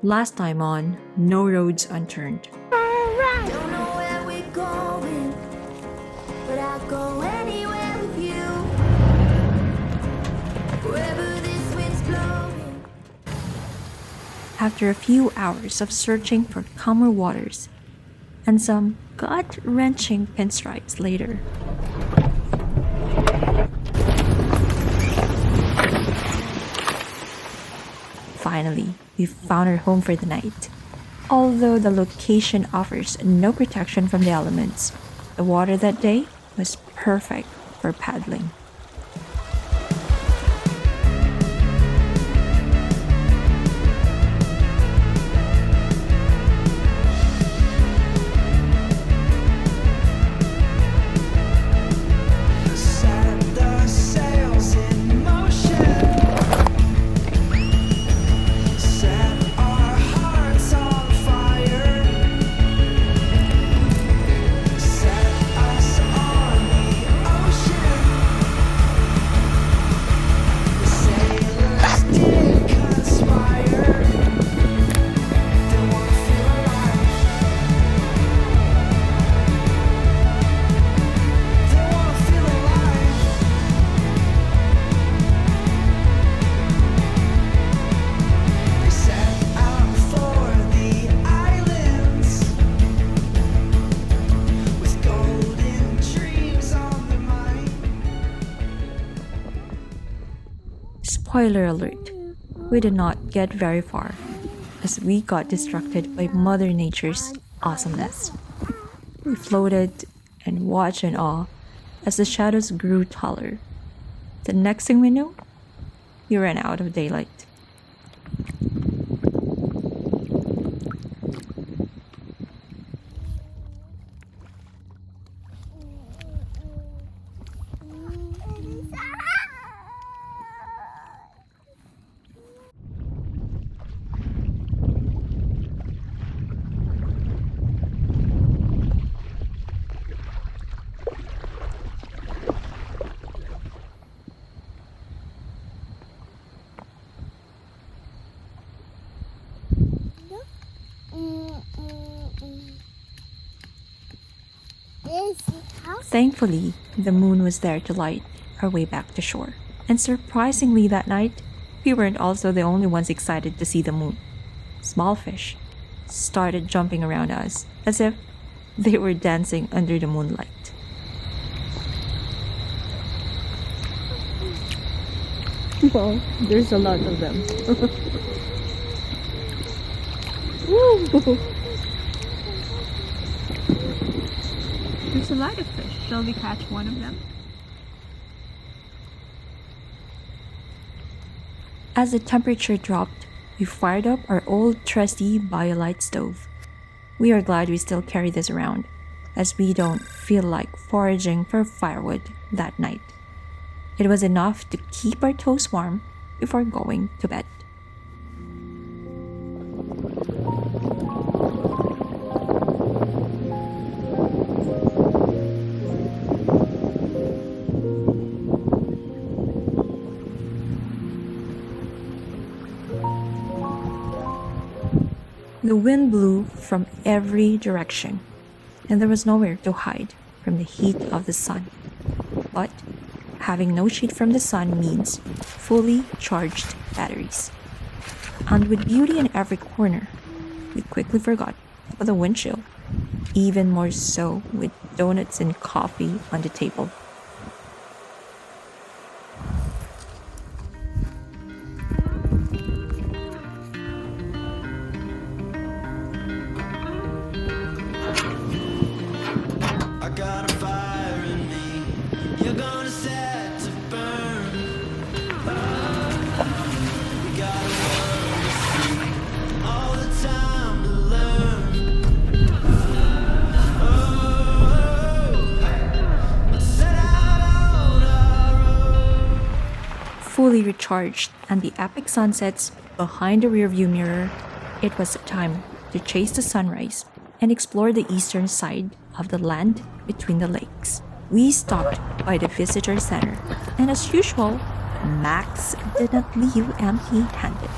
Last time on No Roads Unturned. Don't know where we're going, but I'll go anywhere with you. Wherever this wind's blowing. After a few hours of searching for calmer waters and some gut-wrenching pinstripes later, finally, we found our home for the night. Although the location offers no protection from the elements, the water that day was perfect for paddling. Set the sails in motion. Set our hearts on fire. Set us on the ocean. The sailors did conspire. They wanna feel alive. They wanna feel alive. They set out for the islands with golden dreams on their mind. Spoiler alert, we did not get very far as we got distracted by Mother Nature's awesomeness. We floated and watched in awe as the shadows grew taller. The next thing we knew, we ran out of daylight. Thankfully, the moon was there to light our way back to shore. And surprisingly that night, we weren't also the only ones excited to see the moon. Small fish started jumping around us as if they were dancing under the moonlight. Well, there's a lot of them. Woo! There's a lot of fish. Shall we catch one of them? As the temperature dropped, we fired up our old trusty BioLite stove. We are glad we still carry this around, as we don't feel like foraging for firewood that night. It was enough to keep our toes warm before going to bed. The wind blew from every direction, and there was nowhere to hide from the heat of the sun. But having no shade from the sun means fully charged batteries. And with beauty in every corner, we quickly forgot about the wind chill, even more so with donuts and coffee on the table. I got a fire in me. You're gonna set to burn. We got a world to see. All the time to learn. Let's set out on our own. Fully recharged and the epic sunsets behind the rearview mirror, it was time to chase the sunrise and explore the eastern side of the land between the lakes. We stopped by the visitor center, and as usual, Max did not leave empty-handed.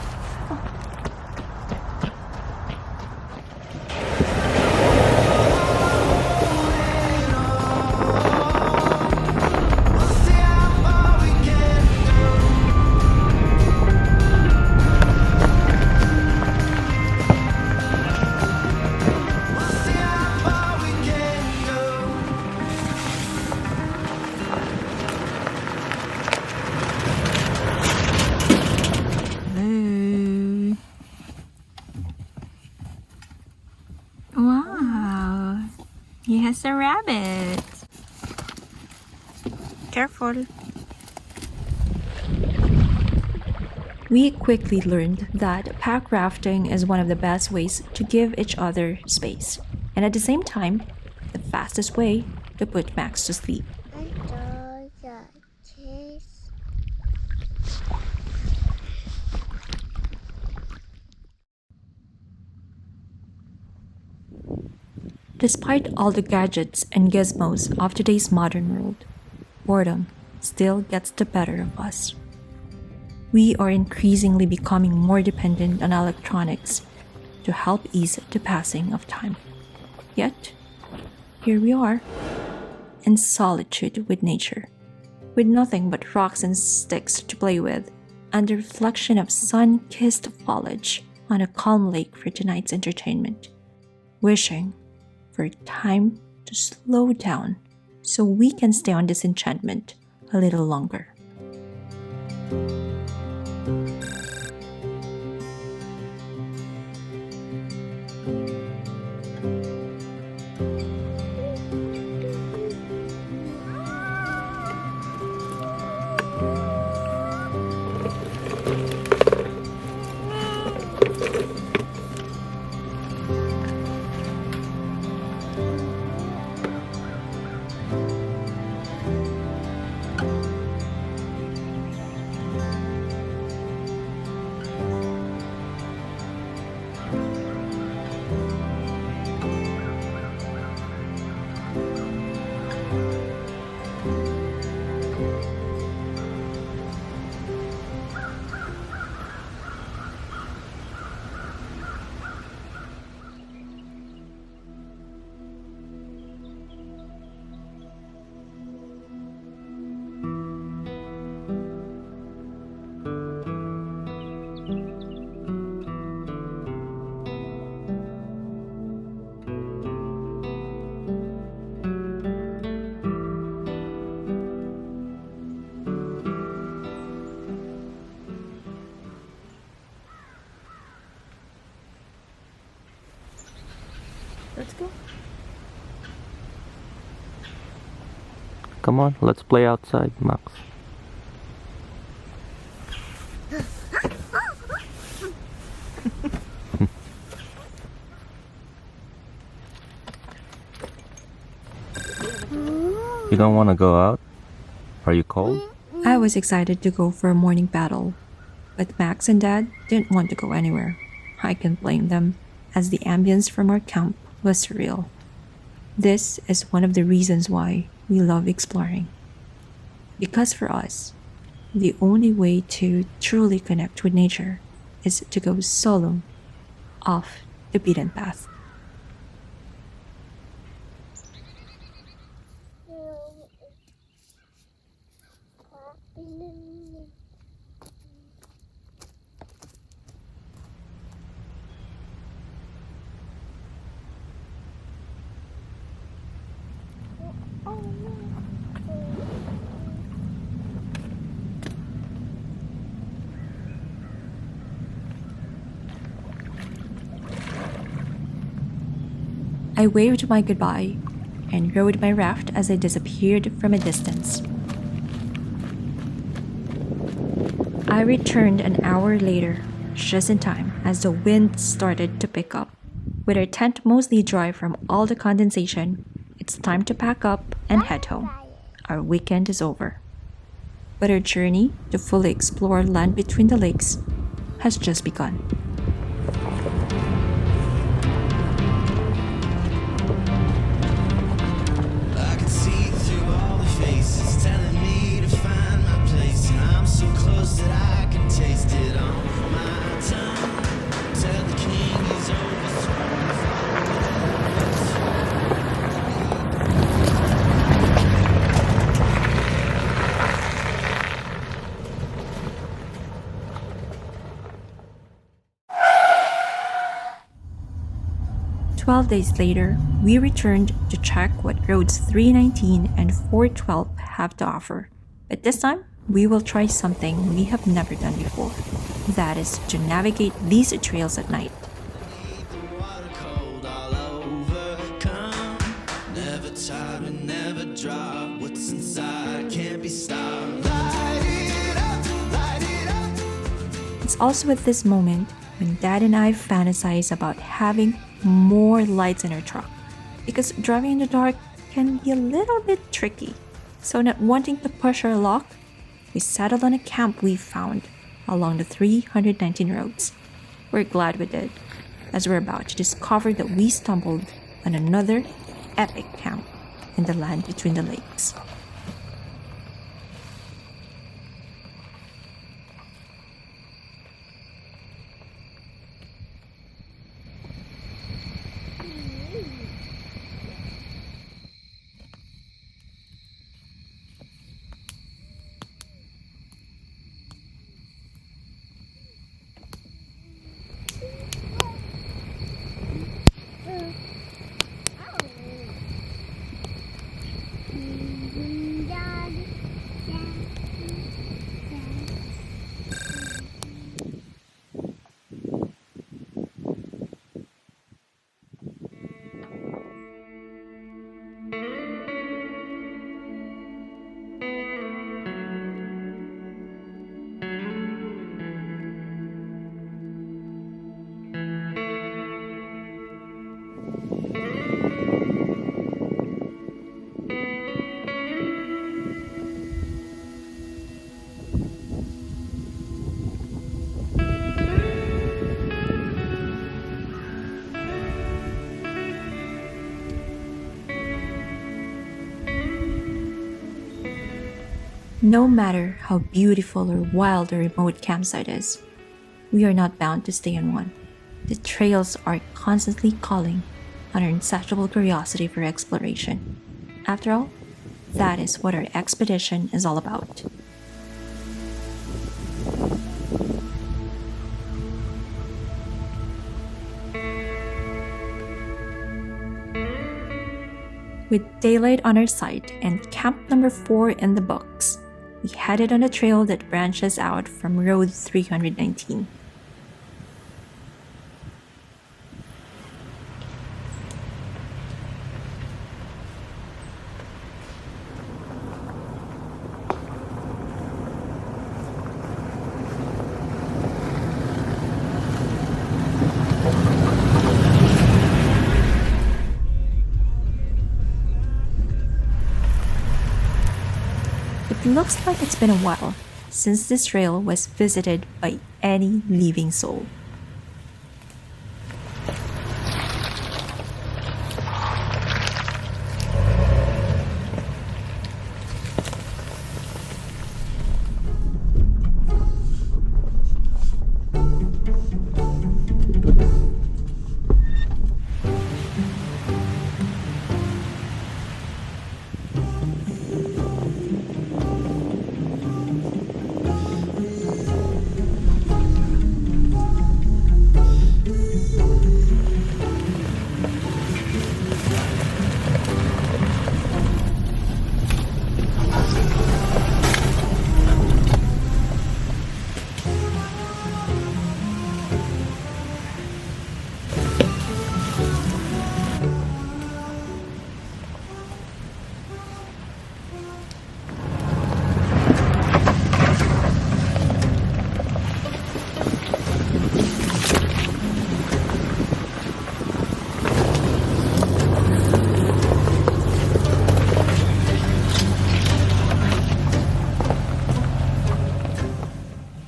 He has a rabbit. Careful. We quickly learned that pack rafting is one of the best ways to give each other space, and at the same time, the fastest way to put Max to sleep. Despite all the gadgets and gizmos of today's modern world, boredom still gets the better of us. We are increasingly becoming more dependent on electronics to help ease the passing of time. Yet, here we are, in solitude with nature, with nothing but rocks and sticks to play with, and the reflection of sun-kissed foliage on a calm lake for tonight's entertainment, wishing for time to slow down so we can stay on this enchantment a little longer. Let's go. Come on, let's play outside, Max. You don't want to go out? Are you cold? I was excited to go for a morning paddle, but Max and Dad didn't want to go anywhere. I can't blame them, as the ambience from our camp was surreal. This is one of the reasons why we love exploring. Because for us, the only way to truly connect with nature is to go solo, off the beaten path. I waved my goodbye and rode my raft as I disappeared from a distance. I returned an hour later, just in time as the wind started to pick up. With our tent mostly dry from all the condensation, it's time to pack up and head home. Our weekend is over. But our journey to fully explore land between the lakes has just begun. I can see through all the faces telling me to find my place, and I'm so close that I can taste it on my tongue. Tell the king he's overthrown. 12 days later, we returned to check what roads 319 and 412 have to offer. But this time, we will try something we have never done before. That is to navigate these trails at night. The water cold all over. Come, also at this moment when Dad and I fantasize about having more lights in our truck, because driving in the dark can be a little bit tricky. So not wanting to push our luck, we settled on a camp we found along the 319 roads. We're glad we did, as we're about to discover that we stumbled on another epic camp in the land between the lakes. No matter how beautiful or wild a remote campsite is, we are not bound to stay on one. The trails are constantly calling on our insatiable curiosity for exploration. After all, that is what our expedition is all about. With daylight on our sight and camp number 4 in the books, we headed on a trail that branches out from Road 319. It looks like it's been a while since this trail was visited by any living soul.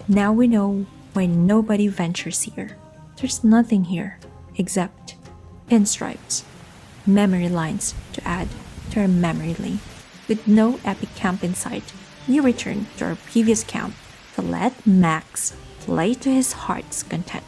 Now we know why nobody ventures here. There's nothing here except pinstripes, memory lines to add to our memory lane. With no epic camp in sight, we return to our previous camp to let Max play to his heart's content.